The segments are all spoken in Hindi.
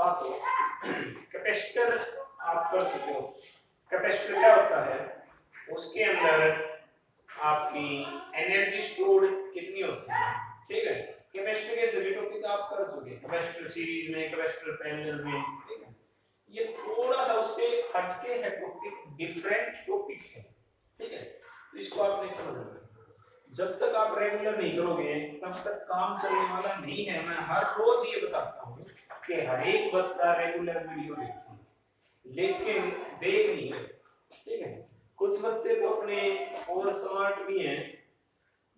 हाँ तो कैपेसिटर आप कर चुके हो। कैपेसिटर क्या होता है, उसके अंदर आपकी एनर्जी स्टोर्ड कितनी होती है, ठीक है। कैपेसिटर के सभी टॉपिक आप कर चुके हैं, कैपेसिटर सीरीज में, कैपेसिटर पैरेलल में, ठीक है। ये थोड़ा सा उससे हटके है टॉपिक, डिफरेंट टॉपिक है, ठीक है। तो इसको आपने समझना है। जब तक आप रेगुलर नहीं करोगे तब तक काम चलने वाला नहीं है। मैं हर रोज ये बताता हूँ कि हर एक बच्चा रेगुलर वीडियो देखता है, लेकिन देख नहीं रहे, ठीक है। कुछ बच्चे तो अपने और स्मार्ट भी हैं,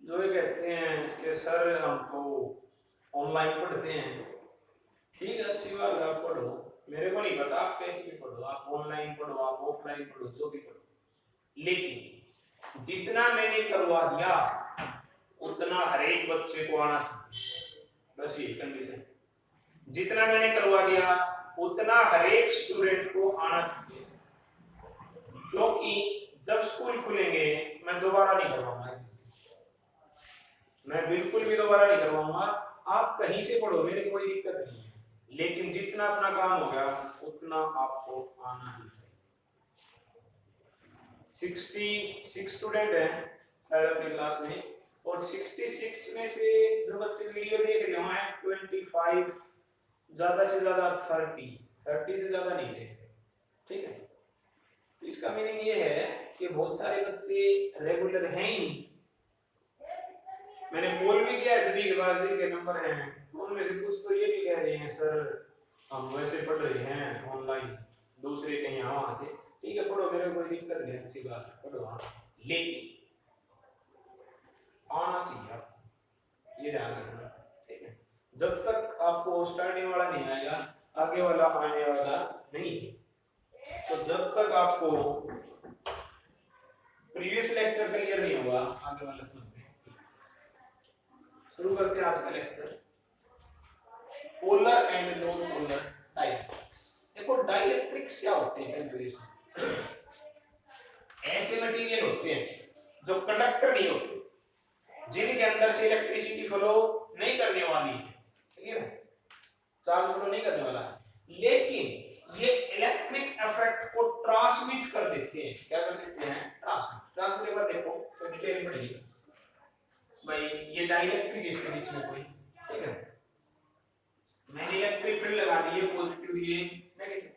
जो ये कहते हैं कि सर हम तो ऑनलाइन पढ़ते हैं, ठीक है, अच्छी बात है, आप पढ़ो, मेरे को नहीं पता आप कैसे भी पढ़ो, आप ऑनलाइन पढ़ो, आप ऑफलाइन पढ़ो, जो भी पढ़ो, लेकिन जितना मैंने करवा दिया उतना हर एक बच्चे को आना चाहिए, बस ये कंडीशन। जितना मैंने करवा दिया उतना हर एक स्टूडेंट को आना चाहिए, क्योंकि जब स्कूल खुलेंगे मैं दोबारा नहीं करवाऊंगा, मैं बिल्कुल भी दोबारा नहीं करवाऊंगा। आप कहीं से पढ़ो, मेरे को कोई दिक्कत नहीं है, लेकिन जितना अपना काम हो गया उतना आपको आना ही चाहिए। 66 स्टूडेंट हैं शायद अपनी क्लास में, और 66 में से जो बच्चे वीडियो देख रहे हो हैं 25, ज्यादा से ज्यादा 30 से ज्यादा नहीं देख रहे, ठीक है। तो इसका मीनिंग ये है कि बहुत सारे बच्चे रेगुलर हैं ही नहीं। मैंने पोल भी किया है, सभी के पास के नंबर हैं, तो उनमें से कुछ तो ये भी कह रहे हैं सर हम वैसे पढ़ रहे हैं ऑनलाइन, दूसरे कहीं वहां से, ठीक है पढ़ो, मेरे कोई दिक्कत नहीं, अच्छी बात है पढ़ो, लेकिन आना चाहिए आपको, ये ध्यान रखना, ठीक है। जब तक आपको स्टार्टिंग वाला नहीं आएगा आगे वाला आने वाला नहीं। तो जब तक आपको प्रीवियस लेक्चर क्लियर नहीं होगा आगे वाला समझ। शुरू करते हैं आज का lecture, polar and non polar dielectrics. देखो डाइलेक्ट्रिक्स क्या होते हैं, ऐसे मटेरियल होते हैं जो कंडक्टर नहीं होते, जिनके अंदर से इलेक्ट्रिसिटी फ्लो नहीं करने वाली है, क्लियर है, चार्ज फ्लो नहीं करने वाला है, लेकिन ये इलेक्ट्रिक इफेक्ट को ट्रांसमिट कर देते हैं। क्या कर देते हैं? ट्रांसमिट पर देखो तो डिटेल पढ़ेगी भाई, ये डाइलेक्ट्रिक इसके बीच में कोई, ठीक है, मैंने इलेक्ट्रिक फील्ड लगा दी, ये पॉजिटिव ये नेगेटिव,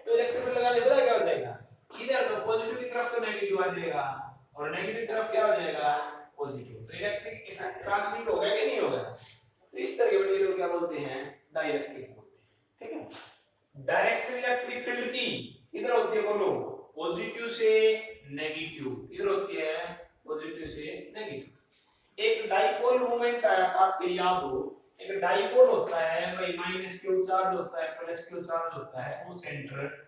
तो इलेक्ट्रिक फील्ड लगाने पता क्या हो जाएगा, इधर तो पॉजिटिव की तरफ तो नेगेटिव आ जाएगा और नेगेटिव तरफ क्या हो जाएगा, पॉजिटिव, तो इलेक्ट्रिक इफेक्ट ट्रांसमिट होगा कि नहीं होगा। तो इस तरह के मटेरियल को क्या बोलते हैं, डाइलेक्ट्रिक बोलते हैं, ठीक है। डायरेक्शन इलेक्ट्रिक फील्ड की किधर होती है बोलो, पॉजिटिव से नेगेटिव, किधर होती है, पॉजिटिव से नेगेटिव। एक डाइपोल मोमेंट आया था, आपके याद हो, एक डाइपोल होता है भाई, माइनस क्यू चार्ज होता है, प्लस क्यू चार्ज होता है, वो सेंटर,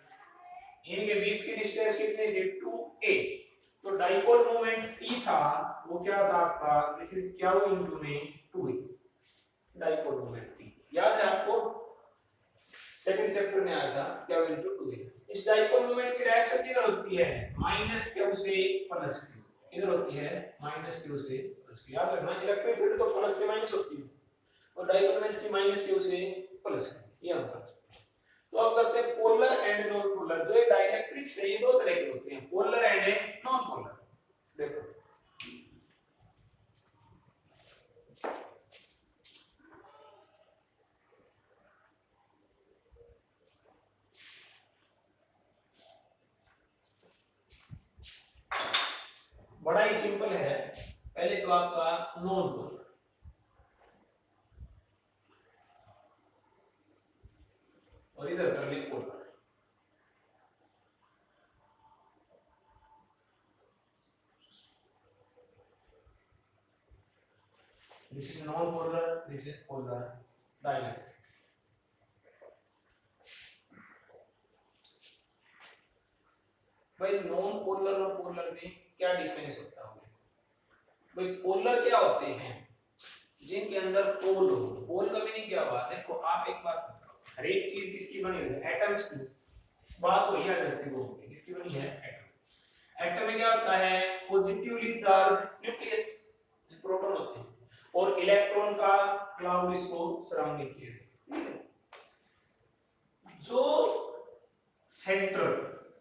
इनके बीच की डिस्टेंस कितनी थी, 2a। तो डाइपोल मोमेंट E था, वो क्या था आपका, दिस इज क्या इनटू में 2a, डाइपोल मोमेंट थी, याद है आपको, सेकंड चैप्टर में आया था क्या इनटू 2a। इस डाइपोल मोमेंट की डायरेक्शन किधर होती है, माइनस क्यू से प्लस क्यू, इधर होती है माइनस क्यू से प्लस क्यू, याद रखना, इलेक्ट्रिक फील्ड तो प्लस से माइनस होती है और डाइपोल मोमेंट की माइनस क्यू से प्लस क्यू, ये हम कर सकते हैं। तो अब करते हैं पोलर एंड नॉन पोलर। जो डाइलेक्ट्रिक से ये दो तरह के होते हैं, पोलर एंड नॉन पोलर। देखो बड़ा ही सिंपल है, पहले तो आपका नॉन पोलर, और इधर कर ले polar. This is non-polar, this is polar dielectrics. भाई नॉन पोलर और पोलर में क्या डिफरेंस होता है? भाई पोलर क्या होते हैं, जिनके अंदर पोल हो। पोल का मीनिंग क्या हुआ, देखो आप एक बात बताओ, हर एक चीज किसकी बनी हुई है, एटम्स की बात हो या करते हो, किसकी बनी है, एटम। एटम में क्या होता है, पॉजिटिवली चार्ज न्यूक्लियस, प्रोटॉन होते हैं, और इलेक्ट्रॉन का क्लाउड इसको सराउंडिंग किया है। जो सेंटर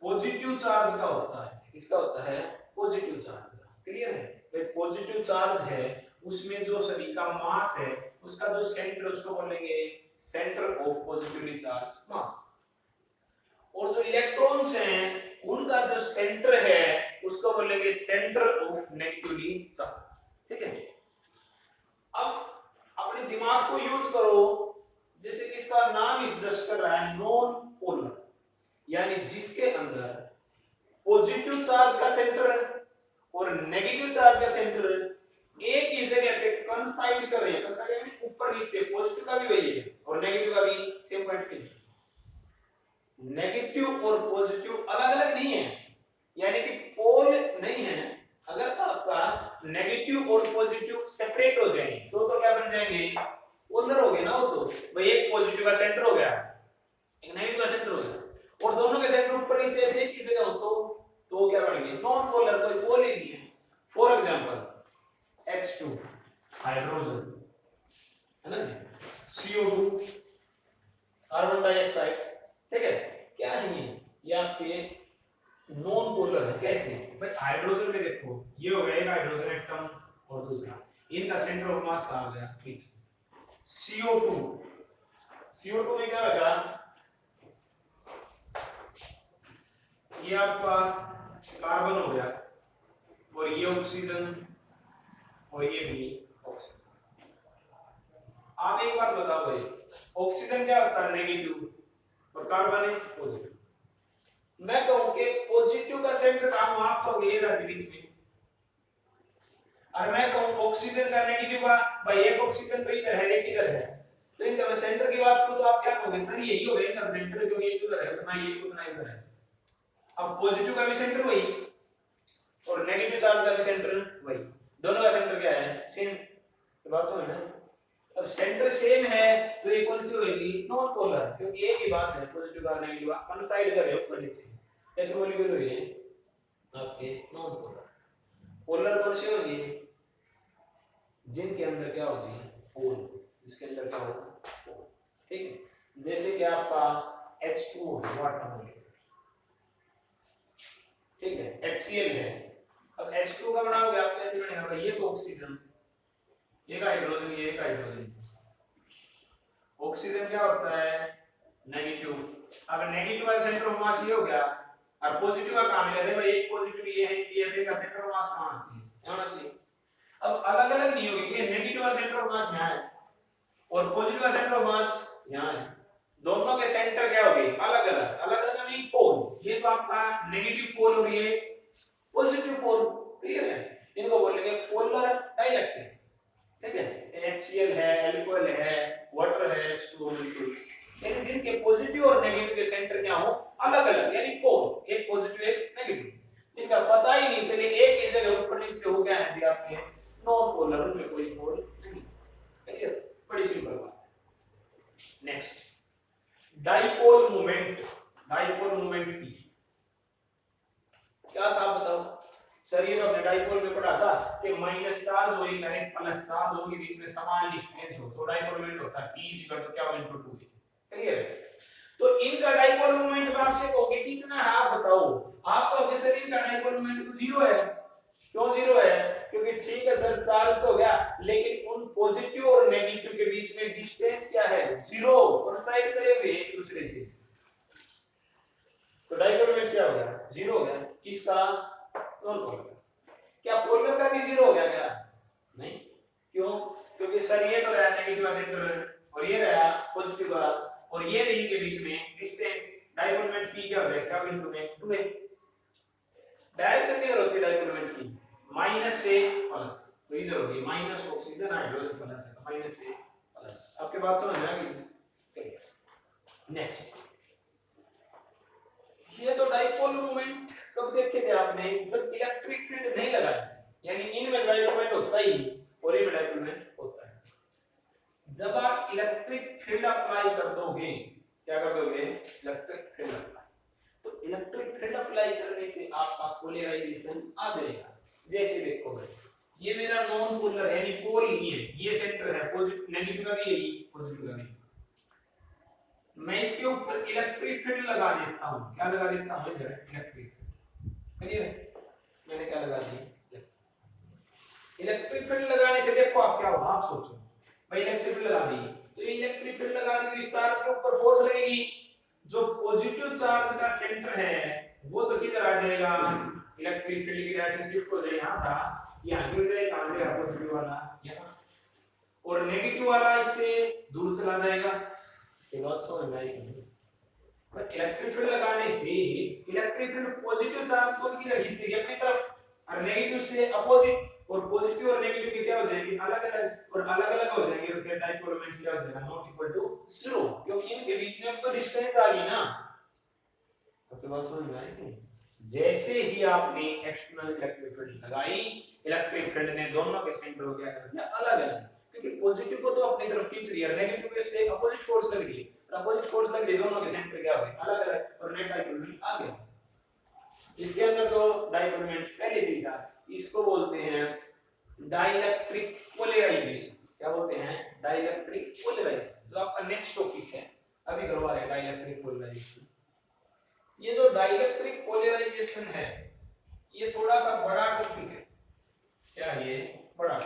पॉजिटिव चार्ज का होता है, किसका होता है, पॉजिटिव चार्ज का, क्लियर है, भाई पॉजिटिव चार्ज है उसमें जो सभी का मास है उसका जो सेंटर, उसको बोलेंगे सेंटर ऑफ पॉजिटिवली चार्ज मास। और जो इलेक्ट्रॉन्स हैं उनका जो सेंटर है उसको बोलेंगे सेंटर ऑफ नेगेटिवली चार्ज, ठीक है। अब अपने दिमाग को यूज करो, जैसे कि इसका नाम इस दर्ज कर रहा है नॉन पोलर, यानी जिसके अंदर पॉजिटिव चार्ज का सेंटर और नेगेटिव चार्ज का सेंटर एक ही जगह पे कंसाइड कर रहे हैं, कंसाइड यानी ऊपर नीचे, पॉजिटिव का भी वही है और नेगेटिव का भी सेम पॉइंट पे। नेगेटिव और पॉजिटिव अलग अलग नहीं है, यानी कि पोल नहीं है। अगर आपका नेगेटिव और पॉजिटिव सेपरेट हो जाए तो क्या बन जाएंगे, पोलर हो गए ना। वो तो भाई एक पॉजिटिव का सेंटर हो गया, एक नेगेटिव का सेंटर हो गया, और दोनों के सेंटर ऊपर नीचे ऐसे एक ही जगह हो तो क्या बनेंगे, नॉन पोलर, कोई पोल ही नहीं है। फॉर एग्जांपल H2 हाइड्रोजन है ना जी, CO2 कार्बन डाइऑक्साइड, ठीक है, क्या है ये आपके नॉन पोलर है। कैसे भाई, हाइड्रोजन में देखो ये हो गया एक हाइड्रोजन एटम और दूसरा, इनका सेंटर ऑफ मास कहां गया, पीछे। CO2 में क्या होगा, ये आपका कार्बन हो गया और ये ऑक्सीजन और ये भी ऑक्सीजन। आप एक बात बताओ भाई, ऑक्सीजन क्या होता है, नेगेटिव, और कार्बन है पॉजिटिव। मैं कहूं कि पॉजिटिव का सेंटर कहां, आप कहोगे ये रहा बीच में, और मैं कहूं ऑक्सीजन का नेगेटिव का, भाई एक ऑक्सीजन तो इधर है एक इधर है, तो इनका मैं सेंटर की बात करूं तो आप क्या कहोगे, सर यही होगा इनका सेंटर, क्योंकि एक इधर है उतना ये उतना इधर है। अब पॉजिटिव का भी सेंटर वही और नेगेटिव चार्ज का भी सेंटर वही, दोनों का सेंटर क्या है, सेम। तो बात समझ में, अब सेंटर सेम है तो ये कौन सी होगी, नॉन पोलर, क्योंकि एक ही बात है, पॉजिटिव का नेगेटिव वन साइड कर रहे हो ऊपर नीचे, ऐसे मॉलिक्यूल हुए आपके नॉन पोलर। पोलर कौन सी होगी, जिनके अंदर क्या होती है, पोल, जिसके अंदर क्या होगा, पोल, ठीक है। जैसे कि आपका H2 वाटर मॉलिक्यूल, ठीक है, HCl है। अब H2 का बनाओगे आप कैसे बनेगा, ये तो ऑक्सीजन, ये का हाइड्रोजन, ये का हाइड्रोजन। ऑक्सीजन क्या होता है, नेगेटिव, अगर नेगेटिव का सेंटर ऑफ मास ये हो गया और पॉजिटिव का काम है, अरे भाई एक पॉजिटिव ये है, ये का सेंटर ऑफ मास कहां है, होना चाहिए। अब अलग अलग नहीं होगी, ये नेगेटिव का सेंटर ऑफ मास यहां है और पॉजिटिव का सेंटर ऑफ मास यहां है, दोनों के सेंटर क्या हो गए, अलग अलग, अलग अलग मीन पोल, ये तो आपका नेगेटिव पोल और ये पॉजिटिव पोल, क्लियर है। इनको बोलेंगे पोलर डाइलेक्ट्रिक, ठीक है। HCl है, एल्कोहल है, वाटर है, H2O बिल्कुल, यानी जिनके पॉजिटिव और नेगेटिव के सेंटर क्या हो, अलग अलग, यानी पोल, एक पॉजिटिव एक नेगेटिव, जिनका पता ही नहीं चले एक ही जगह ऊपर नीचे हो गया है जी आपके नॉन पोलर, उनमें कोई पोल नहीं, क्लियर, बड़ी सिंपल बात है। Next dipole moment, dipole moment P क्या था बताओ सर, ये तो हमने डाइपोल में पढ़ा था कि माइनस चार्ज हो एक डायरेक्ट प्लस चार्ज हो के बीच में समान डिस्टेंस हो तो डाइपोल मोमेंट होता है P = क्या 1/2, क्लियर है। तो इनका डाइपोल मोमेंट में आपसे कहोगे कितना है, आप बताओ, आप कहोगे सर इनका डाइपोल मोमेंट तो 0 है। क्यों 0 है, क्योंकि ठीक है सर चार्ज तो हो गया, लेकिन उन पॉजिटिव और नेगेटिव के बीच में डिस्टेंस क्या है, 0, और साइड करे हुए एक दूसरे से, तो डाइपोल मोमेंट क्या हो गया, 0 हो गया। किसका, नॉन पोलर। क्या पोलर का भी 0 हो गया क्या, नहीं, क्यों, क्योंकि सर ये तो रहा नेगेटिव का सेंटर और ये रहा पॉजिटिव का, और ये रही के बीच में डिस्टेंस, डाइपोल मोमेंट P क्या हो जाएगा, बिंदु में 2a। डायरेक्शन किधर होती है डाइपोल मोमेंट की, माइनस से प्लस, तो इधर होगी माइनस ऑक्सीजन हाइड्रोजन प्लस है तो माइनस से प्लस। आपके बात समझ में आ गई। नेक्स्ट, ये तो डाइपोल मोमेंट कब देखे थे आपने, जब इलेक्ट्रिक फील्ड नहीं लगा, यानी इनमें डाइपोल मोमेंट होता ही और ये डाइपोल मोमेंट होता है। जब आप इलेक्ट्रिक फील्ड अप्लाई कर दोगे, क्या कर दोगे, इलेक्ट्रिक फील्ड अप्लाई, तो इलेक्ट्रिक फील्ड अप्लाई करने से आपका पोलराइजेशन आ जाएगा। जैसे देखो भाई, ये मेरा नॉन पोलर है, यानी पोल नहीं है, ये सेंटर है, पॉजिटिव नेगेटिव का भी यही, पॉजिटिव का भी मैं इसके ऊपर इलेक्ट्रिक फील्ड लगा देता हूं। क्या लगा देता हूं? इधर इलेक्ट्रिक फील्ड। क्लियर है? मैंने क्या लगा दिया? इलेक्ट्रिक फील्ड लगाने से देखो आप क्या होगा, आप सोचो भाई इलेक्ट्रिक फील्ड लगा दी, तो ये इलेक्ट्रिक फील्ड लगाने से इस चार्ज के ऊपर फोर्स लगेगी। जो पॉजिटिव चार्ज का सेंटर है वो तो किधर आ जाएगा, इलेक्ट्रिक फील्ड की डायरेक्शन शिफ्ट हो जाएगी, यहां था यहां गिर जाएगा, कहां जाएगा पॉजिटिव वाला यहां, और नेगेटिव वाला इससे दूर चला जाएगा। ये बात समझ में आई कि नहीं? पर इलेक्ट्रिक फील्ड लगाने से इलेक्ट्रिक फील्ड पॉजिटिव चार्ज को किधर खींचेगी अपनी तरफ, और नेगेटिव से अपोजिट, और पॉजिटिव और नेगेटिव की क्या हो जाएगी अलग अलग, और अलग अलग हो जाएंगे तो फिर डाइपोल मोमेंट क्या हो जाएगा, नॉट इक्वल टू 0, क्योंकि इनके बीच में तो डिस्टेंस आ गई ना। आपके बात समझ में आई कि जैसे ही आपने एक्सटर्नल इलेक्ट्रिक फील्ड लगाई, इलेक्ट्रिक फील्ड ने दोनों के सेंटर को क्या कर दिया अलग अलग, क्योंकि पॉजिटिव को तो अपनी तरफ खींच रही है, नेगेटिव के से अपोजिट फोर्स लग रही है, और अपोजिट फोर्स लग रही है, दोनों के सेंटर क्या हो गए अलग अलग, और नेट डाइपोल मोमेंट आ गया। इसके अंदर तो डाइपोल मोमेंट पहले से ही था, इसको बोलते हैं डाइलेक्ट्रिक पोलराइजेशन। क्या बोलते हैं? डाइलेक्ट्रिक पोलराइजेशन, जो आपका नेक्स्ट टॉपिक है, अभी करवा रहे हैं डाइलेक्ट्रिक पोलराइजेशन। ये जो डाइलेक्ट्रिक पोलराइजेशन है ये थोड़ा सा बड़ा टॉपिक है। क्या ये बड़ा,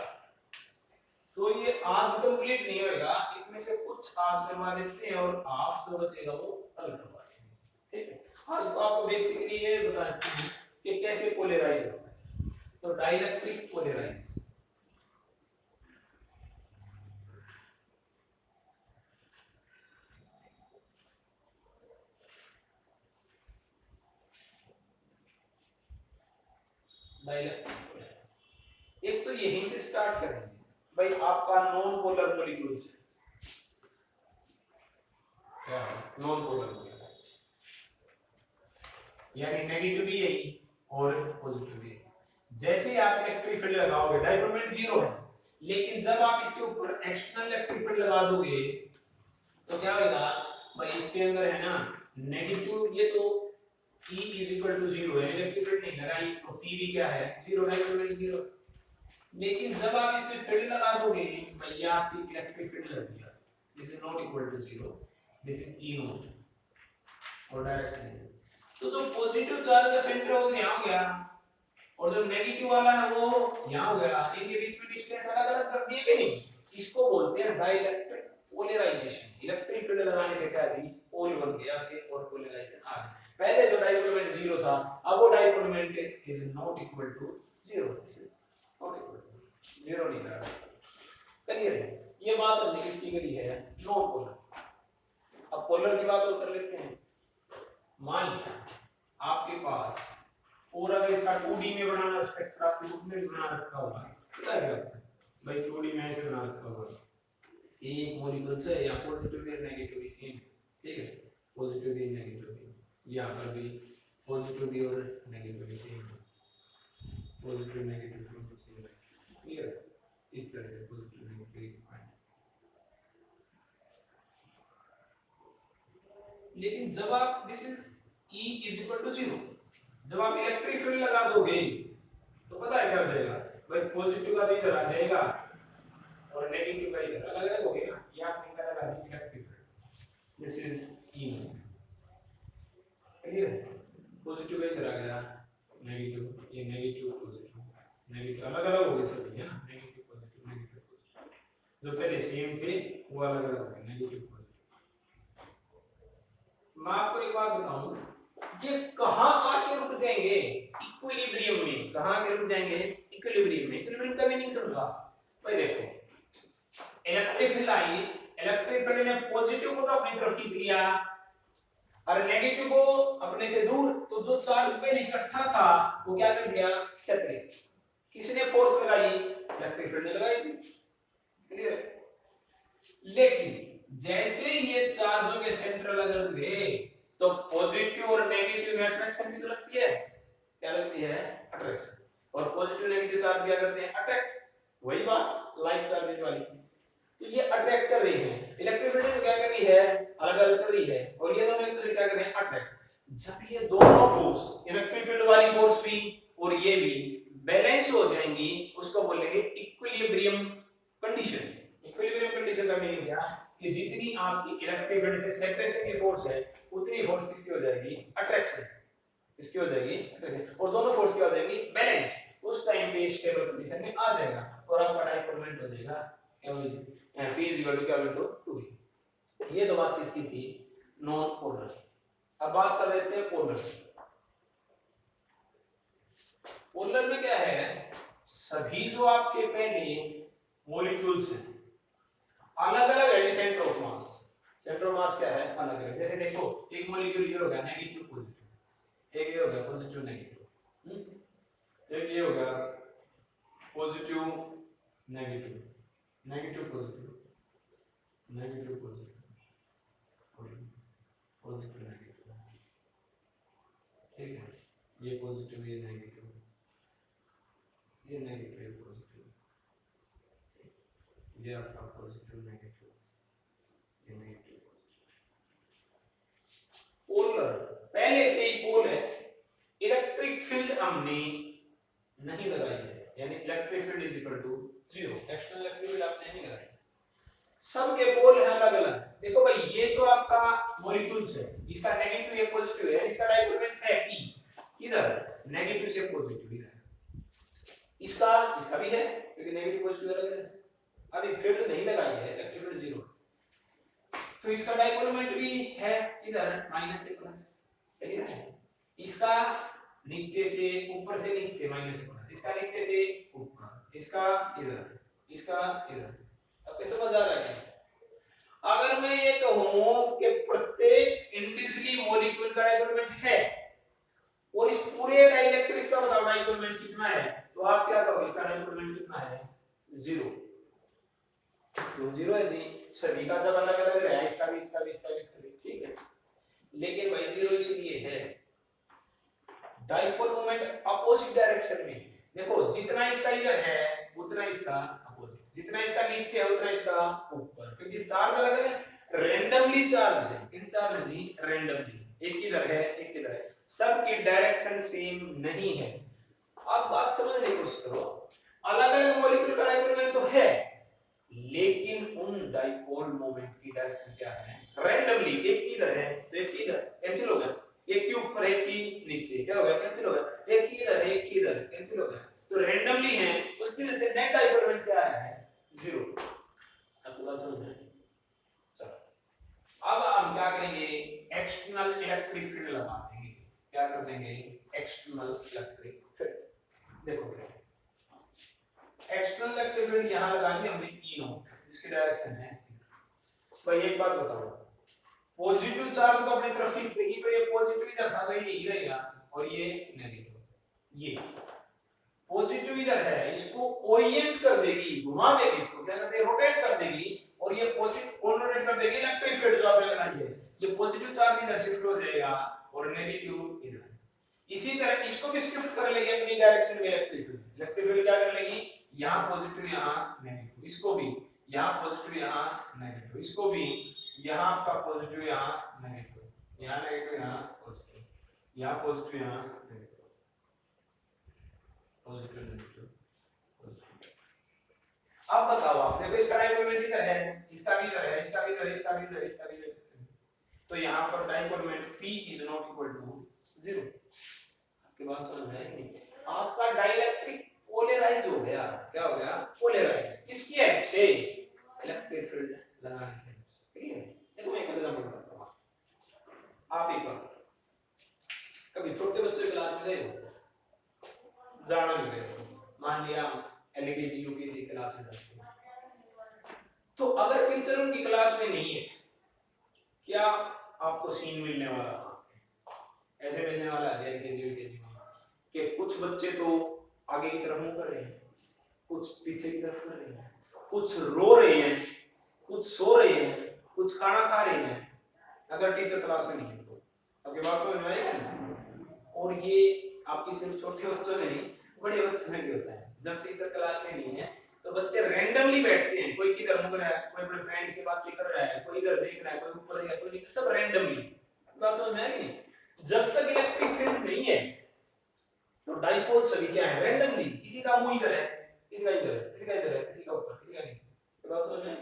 तो ये आज कंप्लीट नहीं होएगा, इसमें से कुछ आज करवा देते हैं और हाफ जो बचेगा वो कल करवा देंगे, ठीक है? आज तो आपको बेसिकली ये बताते हैं कि कैसे पोलराइज होता है। तो डाइलेक्ट्रिक पोलराइजेशन, एक तो यहीं से स्टार्ट करेंगे भाई, आपका नॉन पोलर मॉलिक्यूल्स, क्या नॉन पोलर मॉलिक्यूल्स, यानी नेगेटिव भी यही और पॉजिटिव भी। जैसे ही आप इलेक्ट्रिक फील्ड लगाओगे डाइपोल मोमेंट 0 है, लेकिन जब आप इसके ऊपर एक्सटर्नल इलेक्ट्रिक फील्ड लगा दोगे तो क्या होगा भाई, इसके अंदर है ना नेगेटिव, ये तो E is equal to 0 है, इलेक्ट्रिक फील्ड नहीं लगाई तो P भी क्या है 0, डाइपोल मोमेंट 0। लेकिन जब आप इसमें फील्ड लगा दोगे भैया, आपकी इलेक्ट्रिक फील्ड लग गया, this is not equal to 0, this is E naught, और डायरेक्शन है, तो जो पॉजिटिव चार्ज का सेंटर हो गया यहां हो गया, और जो नेगेटिव वाला है वो यहां हो गया, इनके बीच में डिस्टेंस अलग अलग कर दिए कि नहीं? इसको बोलते हैं डाइलेक्ट्रिक पोलराइजेशन। इलेक्ट्रिक फील्ड लगाने से क्या थी, पोल बन गया के, और पोलराइजेशन आ गया। पहले जो डाइपोल मोमेंट 0 था, अब वो dipole moment is not equal to 0, this is not equal to 0 नहीं रहा। क्लियर है? ये बात हमने किसकी करी है, नॉन पोलर। अब पोलर की बात और कर लेते हैं। मान लिया आपके पास पूरा इसका 2D में बनाना स्पेक्ट्रा आपके बुक में बना रखा होगा, पता है क्या भाई, 2D में ऐसे बना रखा होगा, एक मॉलिक्यूल से या पॉजिटिव भी नेगेटिव भी सेम, ठीक है, पॉजिटिव भी नेगेटिव भी, यहाँ पर भी पॉजिटिव भी और नेगेटिव भी सेम, पॉजिटिव नेगेटिव भी सेम, क्लियर है? इस तरह से पॉजिटिव नेगेटिव पॉइंट। लेकिन जब आप this is E is equal to 0, जब आप इलेक्ट्रिक फील्ड लगा दोगे तो पता है क्या हो जाएगा भाई, पॉजिटिव का इधर आ जाएगा और नेगेटिव का इधर अलग अलग हो गया। ये आपने क्या लगा the electric field, this is E, clear है? पॉजिटिव का इधर आ गया, नेगेटिव, ये नेगेटिव पॉजिटिव, नेगेटिव अलग अलग हो गए सब, है ना, नेगेटिव पॉजिटिव नेगेटिव पॉजिटिव, जो पहले सेम थे वो अलग अलग हो गए, नेगेटिव पॉजिटिव। मैं आपको एक बात बताऊं, ये कहां आके रुक जाएंगे, इक्विलिब्रियम में। कहां आके रुक जाएंगे, इक्विलिब्रियम में। इक्विलिब्रियम का मीनिंग समझा भाई, देखो electric field I, electric field ने पॉजिटिव को तो अपनी तरफ खींच लिया और नेगेटिव को अपने से दूर, तो जो चार्ज पहले इकट्ठा था वो क्या कर दिया, सेपरेट। किसने फोर्स लगाई, इलेक्ट्रिक फील्ड ने लगाई थी, क्लियर? लेकिन जैसे ये चार्जों के सेंटर अलग हुए तो पॉजिटिव और नेगेटिव में अट्रैक्शन भी तो लगती है, क्या लगती है, अट्रैक्शन, और पॉजिटिव नेगेटिव चार्ज क्या करते हैं, अट्रैक्ट। वही बात लाइक चार्जेस वाली, तो ये अट्रैक्ट कर रही है, इलेक्ट्रिक फील्ड क्या कर रही है, अलग अलग कर रही है, और ये दोनों एक दूसरे क्या कर रहे हैं, अट्रैक्ट। जब ये दोनों फोर्स, इलेक्ट्रिक फील्ड वाली फोर्स भी और ये भी बैलेंस हो जाएंगी, उसको बोलेंगे इक्विलिब्रियम कंडीशन। इक्विलिब्रियम कंडीशन का मीनिंग क्या, कि जितनी आपकी इलेक्ट्रिक फील्ड से सेपरेशन की की फोर्स किसकी हो जाएगी, अट्रैक्शन, इसकी हो जाएगी अट्रैक्शन, और दोनों फोर्स क्या हो जाएंगी, बैलेंस। उस टाइम पे स्टेबल पोजीशन में आ जाएगा और आपका डाइपोल मोमेंट हो जाएगा P = क्या इनटू 2V। ये तो बात किसकी थी, नॉन पोलर। अब बात कर लेते हैं पोलर। पोलर में क्या है, सभी जो आपके पहले मॉलिक्यूल्स हैं अलग अलग है centre of mass. Centre of mass क्या है, अलग अलग। जैसे देखो एक मॉलिक्यूल ये हो गया नेगेटिव पॉजिटिव, एक ये हो गया पॉजिटिव नेगेटिव, एक ये हो गया positive negative, negative positive, negative positive, positive negative, ठीक है। ये पॉजिटिव, ये नेगेटिव, ये नेगेटिव पॉजिटिव, ये आपका पॉजिटिव नेगेटिव, ये नेगेटिव पॉजिटिव। पोलर पहले से ही पोल है, इलेक्ट्रिक फील्ड हमने नहीं लगाई है, यानी electric field is equal to 0, external electric field आपने नहीं लगाई। सबके पोल है अलग अलग। देखो भाई ये जो आपका मॉलिक्यूल्स है इसका नेगेटिव या पॉजिटिव है, इसका डाइपोल मोमेंट है P, इधर नेगेटिव से पॉजिटिव इधर, इसका भी है क्योंकि नेगेटिव पॉजिटिव अलग है। अभी फील्ड नहीं लगाई है, इलेक्ट्रिक फील्ड 0, तो इसका डाइपोल मोमेंट भी है इधर माइनस से प्लस, ठीक है। इसका नीचे से ऊपर से नीचे माइनस से प्लस, इसका नीचे से ऊपर, इसका इधर, इसका इधर। अब कैसे समझ आ रहा है? अगर मैं ये कहूं कि प्रत्येक इंडिविजुअली मॉलिक्यूल का डाइपोल मोमेंट है और इस पूरे डाइलेक्ट्रिक्स का बताओ डाइपोल मोमेंट कितना है, तो आप क्या कहोगे इसका डाइपोल मोमेंट कितना है, 0। तो 0 है जी, सभी का जब अलग अलग है, इसका भी, इसका भी, इसका भी, इसका भी, ठीक है। लेकिन भाई 0 इसलिए है, डाइपोल मोमेंट अपोजिट डायरेक्शन में। देखो जितना इसका इधर है उतना इसका अपोजिट, जितना इसका नीचे है उतना इसका ऊपर, क्योंकि चार्ज अलग है, रैंडमली चार्ज है। किस चार्ज है जी, रैंडमली, एक इधर है एक इधर है, सबकी डायरेक्शन सेम नहीं है। अब बात समझने की कोशिश करो, अलग अलग मॉलिक्यूल का डाइपोल मोमेंट तो है, लेकिन उन डाइपोल मोमेंट की डायरेक्शन क्या है, रैंडमली। एक इधर है तो एक इधर, कैंसिल हो गया, एक के ऊपर एक की नीचे, क्या हो गया, कैंसिल हो गया, एक इधर है एक इधर, कैंसिल हो गया, तो रैंडमली है, उसकी वजह से नेट डाइपोल मोमेंट क्या है, 0। आपको बात समझ में आई? चलो अब हम क्या करेंगे, एक्सटर्नल इलेक्ट्रिक फील्ड लगा देंगे। क्या कर देंगे, एक्सटर्नल इलेक्ट्रिक फील्ड। देखो एक्सटर्नल इलेक्ट्रिक फील्ड यहां लगा दी हमने E नॉट, इसकी डायरेक्शन है। भाई एक बात बताओ, पॉजिटिव चार्ज को अपनी तरफ खींचेगी तो ये पॉजिटिव इधर था तो ये यही रहेगा, और ये नेगेटिव, ये पॉजिटिव इधर है, इसको ओरिएंट कर देगी, घुमा देगी, इसको क्या कर देगी, रोटेट कर देगी, और ये पॉजिटिव कौन रोटेट कर देगी, इलेक्ट्रिक फील्ड जो आपने लगाई है, ये पॉजिटिव चार्ज इधर शिफ्ट हो जाएगा और नेगेटिव इधर। इसी तरह इसको भी शिफ्ट कर लेगी अपनी डायरेक्शन में इलेक्ट्रिक फील्ड। इलेक्ट्रिक फील्ड क्या कर लेगी, यहां पॉजिटिव यहां नेगेटिव, इसको भी यहां पॉजिटिव यहां नेगेटिव, इसको भी यहां आपका पॉजिटिव यहां नेगेटिव, यहां नेगेटिव यहां पॉजिटिव, यहां पॉजिटिव यहां नेगेटिव, पॉजिटिव नेगेटिव पॉजिटिव। अब बताओ आप, देखो इसका डाइपोल मोमेंट इधर है, इसका भी इधर है, इसका भी इधर, इसका भी इधर, इसका भी इधर, तो यहां पर डाइपोल मोमेंट P ≠ 0। आपकी बात समझ में आई? आपका डाइलेक्ट्रिक पोलराइज हो गया, क्या हो गया, पोलराइज। किसकी हेल्प से, इलेक्ट्रिक फील्ड लगाने की, ठीक है। देखो मैं एक एग्जांपल बताता हूं, आप एक बार कभी छोटे बच्चे क्लास में गए हो, जाना नहीं गए, मान लिया एलकेजी यूकेजी क्लास में जाते हैं, तो अगर टीचर उनकी क्लास में नहीं है, क्या आपको सीन मिलने वाला, ऐसे मिलने वाला है एलकेजी यूकेजी में कि कुछ बच्चे तो आगे की तरफ मुंह कर रहे हैं, कुछ पीछे की तरफ कर रहे हैं, कुछ रो रहे हैं, कुछ सो रहे हैं, कुछ खाना खा रहे हैं, अगर टीचर क्लास में नहीं है तो। आपकी बात समझ में आई ना? और ये आपकी सिर्फ छोटे बच्चों में नहीं, बड़े बच्चों में भी होता है। जब टीचर क्लास में नहीं है तो बच्चे रैंडमली बैठते हैं, कोई किधर मुंह कर रहा है, कोई अपने फ्रेंड से बात कर रहा है, कोई इधर देख रहा है, कोई ऊपर देख रहा है, कोई नीचे, सब रैंडमली। बात समझ में आई नहीं? जब तक इलेक्ट्रिक फील्ड नहीं है तो डाइपोल सभी क्या है, रैंडमली, किसी का मुंह इधर है, किसी का इधर है, किसी का इधर है, किसी का ऊपर, किसी का नीचे। बात समझ में आई?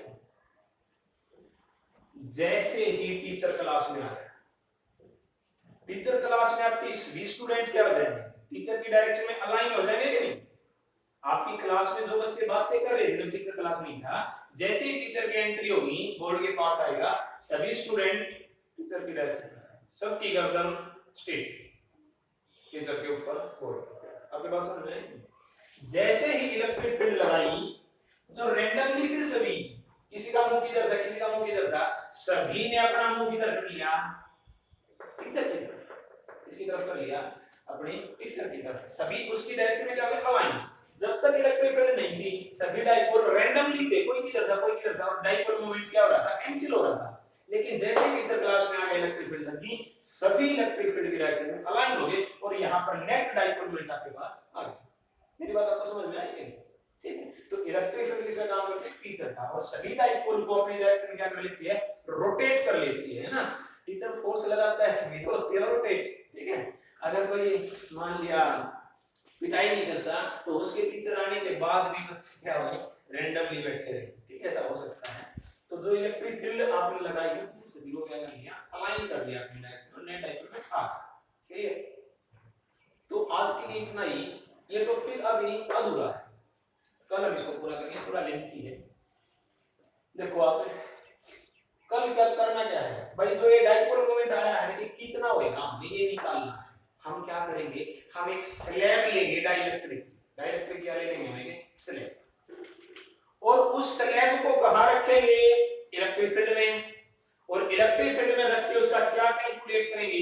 जैसे ही टीचर क्लास में आ गया, टीचर क्लास में आपके सभी स्टूडेंट क्या हो जाएंगे, टीचर की डायरेक्शन में अलाइन हो जाएंगे कि नहीं। आपकी क्लास में जो बच्चे बातें कर रहे थे जब टीचर क्लास में था, जैसे ही टीचर की एंट्री होगी बोर्ड के पास आएगा, सभी स्टूडेंट टीचर की डायरेक्शन में, सबकी गर्दन स्ट्रेट टीचर के ऊपर बोर्ड। आपके पास समझ में? जैसे ही इलेक्ट्रिक फील्ड लगाई, जो रैंडमली थे सभी, किसी का मुंह किधर था, किसी का मुंह किधर था, सभी ने अपना मुंह किधर कर लिया, टीचर की तरफ। इसकी तरफ कर लिया, अपने टीचर की तरफ। सभी उसकी डायरेक्शन में क्या हो गया, अलाइन। जब तक इलेक्ट्रिक फील्ड नहीं थी, सभी डाइपोल रैंडमली थे, कोई किधर था कोई किधर था, और डाइपोल मूवमेंट क्या हो रहा था, कैंसिल हो रहा था। लेकिन जैसे ही टीचर क्लास में आ गया, इलेक्ट्रिक फील्ड लगी, सभी इलेक्ट्रिक फील्ड की डायरेक्शन में अलाइन हो गए, और यहां पर नेट डाइपोल मूवमेंट आपके पास आ गया। मेरी बात आपको समझ में आई क्या? ठीक है, तो इलेक्ट्रिक फील्ड किसका काम करते हैं, टीचर का। और सभी डाइपोल को अपनी डायरेक्शन में क्या कर लेती है, रोटेट कर लेती है ना। टीचर फोर्स लगाता है तभी तो होती है रोटेट। ठीक है, अगर कोई मान लिया पिटाई नहीं करता, तो उसके टीचर आने के बाद भी बच्चे क्या हो रैंडमली बैठे रहे। ठीक है, ऐसा हो सकता है। तो जो इलेक्ट्रिक फील्ड आपने लगाई है, सभी को क्या कर लिया, अलाइन कर लिया अपनी डायरेक्शन में, नेट डाइपोल में आ गया। क्लियर? तो आज के लिए इतना ही। ये टॉपिक अभी अधूरा है, कल हम इसको पूरा करेंगे, पूरा लेंथी है। देखो आप कल क्या करना क्या है भाई, जो ये डाइपोल मोमेंट आया है कि कितना होएगा हमने ये निकालना है। हम क्या करेंगे, हम एक स्लैब लेंगे डाइलेक्ट्रिक, डाइलेक्ट्रिक क्या लेंगे, हम स्लैब, और उस स्लैब को कहां रखेंगे, इलेक्ट्रिक फील्ड में। और इलेक्ट्रिक फील्ड में रख के उसका क्या कैलकुलेट करेंगे,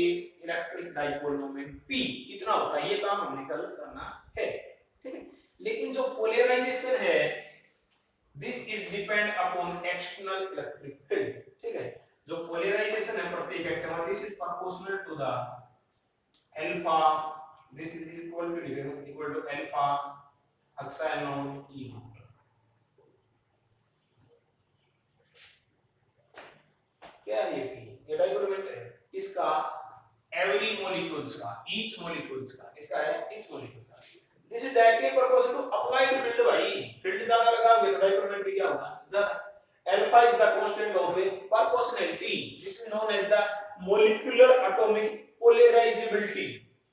इलेक्ट्रिक डाइपोल मोमेंट P कितना होता है, ये काम हमने कल करना है। ठीक है, लेकिन जो पोलराइजेशन है, this is depend upon external electric field. ठीक है, जो पोलराइजेशन है प्रत्येक वेक्टर में, this is proportional to the alpha, this is equal to alpha epsilon E। क्या है ये डाइपोल मोमेंट है इसका, एवरी मॉलिक्यूल्स का, ईच मॉलिक्यूल्स का, इसका है ईच मॉलिक्यूल का। This is directly proportional to applied field. भाई फील्ड ज्यादा लगाओगे तो डाइपोल मोमेंट भी क्या होगा, ज्यादा। Alpha is the constant of a proportionality, this is known as the molecular atomic polarisability.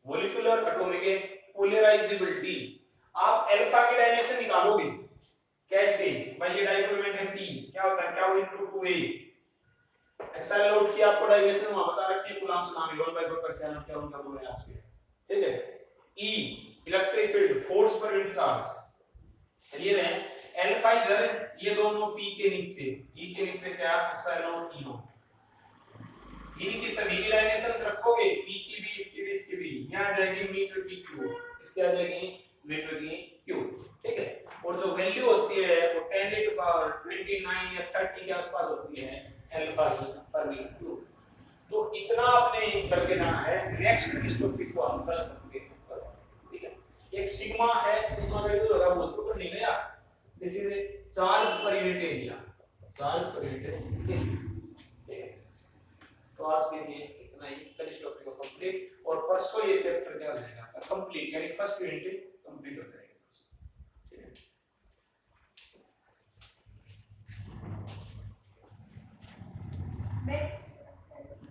Molecular atomic polarisability. आप अल्फा की डायमेंशन निकालोगे कैसे, भाई ये डाइपोल मोमेंट है P, क्या होता है, क्या इनटू 2a एक्साइल नोट की आपको डायमेंशन वहां बता रखी है, कूलम्ब नाम है, 1/4 एक्साइल नोट क्या उनका बोल है आपसे। ठीक है, E electric field, force per unit charge. Clear है, अल्फा इधर, ये दोनों P के नीचे, E के नीचे क्या एक्साइल नोट E नोट। इनकी सभी की डायमेंशंस रखोगे, P की भी, इसकी भी, इसकी भी, यहां आ जाएगी मीटर की क्यूब, इसके आ जाएगी मीटर की क्यूब। ठीक है, और जो वैल्यू होती है वो 10 टू पावर 29 या 30 के आसपास होती है अल्फा पर मीटर क्यूब। तो इतना आपने करके जाना है। नेक्स्ट इस टॉपिक को हम कल करेंगे। ठीक है, एक सिग्मा है, सिग्मा का जो लगा वो तो नहीं गया, this is charge per unit area, charge per unit area. ठीक है, तो आज के लिए इतना ही, कल इस टॉपिक को कंप्लीट, और परसों ये चैप्टर क्या हो जाएगा कंप्लीट, यानी फर्स्ट यूनिट कंप्लीट हो जाएगा। ठीक है।